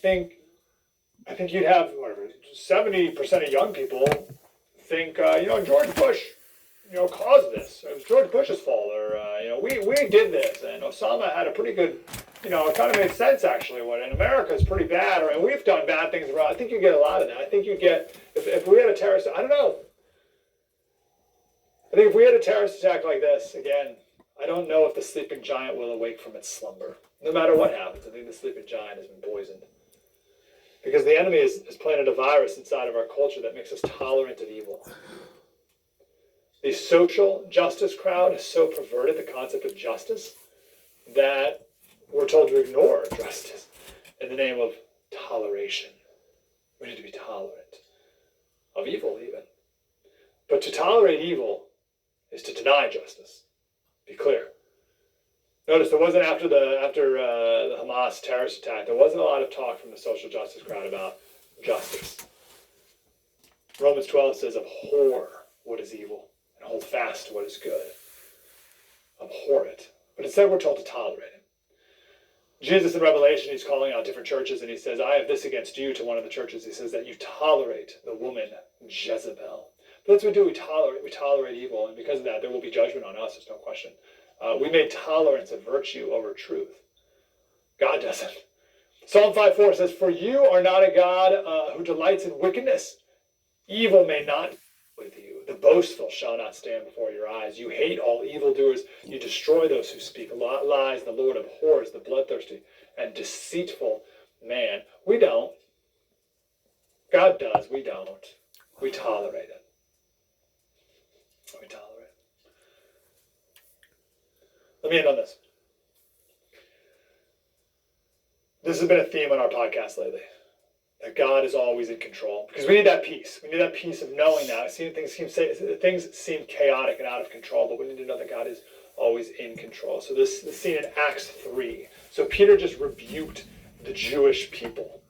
think you'd have, whatever, 70% of young people think, George Bush, caused this. It was George Bush's fault, or, we did this, and Osama had a pretty good, it kind of made sense, actually, what in America is pretty bad, or and we've done bad things wrong. I think you get a lot of that. I think you get, if we had a terrorist, I don't know. I think if we had a terrorist attack like this, again, I don't know if the sleeping giant will awake from its slumber. No matter what happens, I think the sleeping giant has been poisoned. Because the enemy has planted a virus inside of our culture that makes us tolerant of evil. The social justice crowd has so perverted the concept of justice that we're told to ignore justice in the name of toleration. We need to be tolerant of evil even. But to tolerate evil is to deny justice. Be clear. Notice there wasn't after the Hamas terrorist attack, there wasn't a lot of talk from the social justice crowd about justice. Romans 12 says, abhor what is evil and hold fast to what is good. Abhor it. But instead we're told to tolerate it. Jesus in Revelation, he's calling out different churches and he says, I have this against you, to one of the churches. He says that you tolerate the woman Jezebel. But that's what we do. We tolerate evil, and because of that, there will be judgment on us, there's no question. We made tolerance a virtue over truth. God doesn't. Psalm 5:4 says, for you are not a God who delights in wickedness. Evil may not be with you. The boastful shall not stand before your eyes. You hate all evildoers. You destroy those who speak lies. The Lord abhors the bloodthirsty and deceitful man. We don't. God does. We don't. We tolerate it. We tolerate it. Let me end on this. This has been a theme on our podcast lately. That God is always in control. Because we need that peace. We need that peace of knowing that. Things seem chaotic and out of control, but we need to know that God is always in control. So this scene in Acts 3. So Peter just rebuked the Jewish people.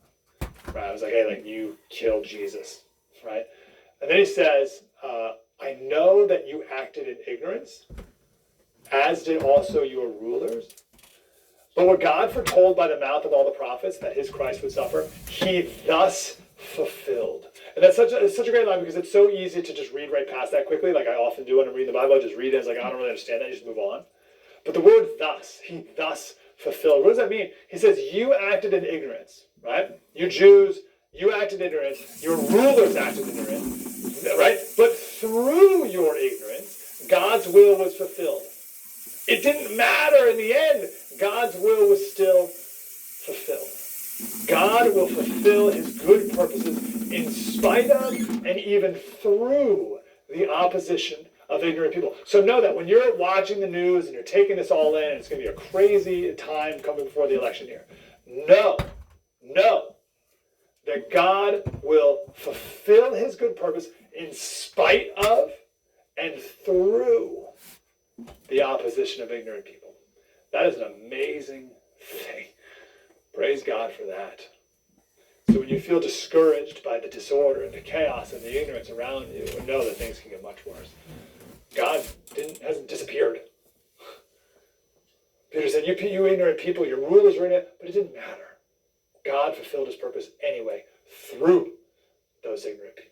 Right? I was like, hey, you killed Jesus. Right? And then he says, I know that you acted in ignorance, as did also your rulers. But what God foretold by the mouth of all the prophets, that his Christ would suffer, he thus fulfilled. And that's such a great line, because it's so easy to just read right past that quickly, like I often do when I'm reading the Bible. I just read it, it's like, I don't really understand that, you just move on. But the word thus, he thus fulfilled. What does that mean? He says, you acted in ignorance, right? You Jews, you acted in ignorance. Your rulers acted in ignorance, right? But through your ignorance, God's will was fulfilled. It didn't matter in the end. God's will was still fulfilled. God will fulfill his good purposes in spite of and even through the opposition of ignorant people. So know that when you're watching the news and you're taking this all in, and it's going to be a crazy time coming before the election here, know that God will fulfill his good purpose in spite of and through the opposition of ignorant people. That is an amazing thing. Praise God for that. So when you feel discouraged by the disorder and the chaos and the ignorance around you, know that things can get much worse. God hasn't disappeared. Peter said, you ignorant people, your rulers are in it, but it didn't matter. God fulfilled his purpose anyway through those ignorant people.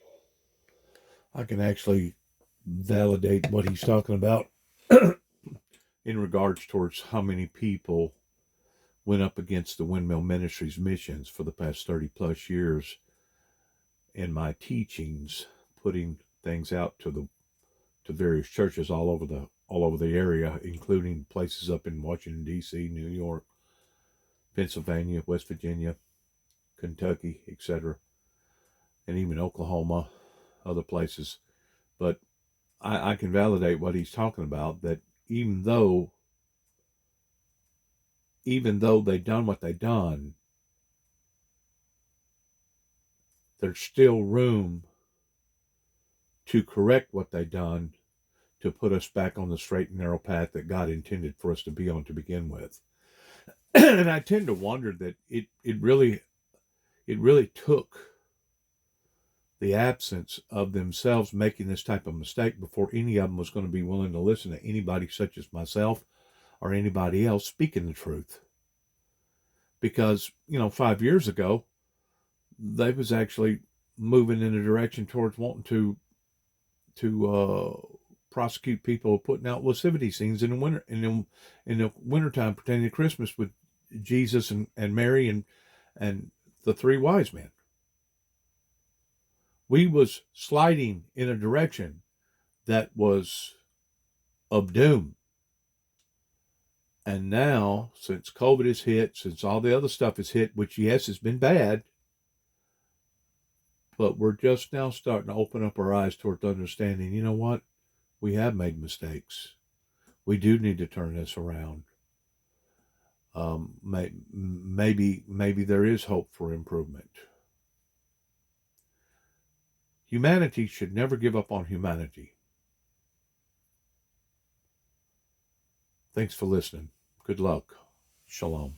I can actually validate what he's talking about in regards towards how many people went up against the Windmill Ministries missions for the past 30 plus years in my teachings, putting things out to various churches all over the area, including places up in Washington, D.C., New York, Pennsylvania, West Virginia, Kentucky, etc., and even Oklahoma, other places. But I can validate what he's talking about, that even though they done what they done, there's still room to correct what they done, to put us back on the straight and narrow path that God intended for us to be on to begin with. And I tend to wonder that it really took the absence of themselves making this type of mistake before any of them was going to be willing to listen to anybody such as myself or anybody else speaking the truth. Because, 5 years ago, they was actually moving in a direction towards wanting to prosecute people putting out lascivity scenes in the winter in the wintertime pertaining to Christmas with Jesus and Mary and the three wise men. We was sliding in a direction that was of doom. And now, since COVID has hit, since all the other stuff has hit, which yes, has been bad, but we're just now starting to open up our eyes towards understanding, you know what? We have made mistakes. We do need to turn this around. Maybe there is hope for improvement. Humanity should never give up on humanity. Thanks for listening. Good luck. Shalom.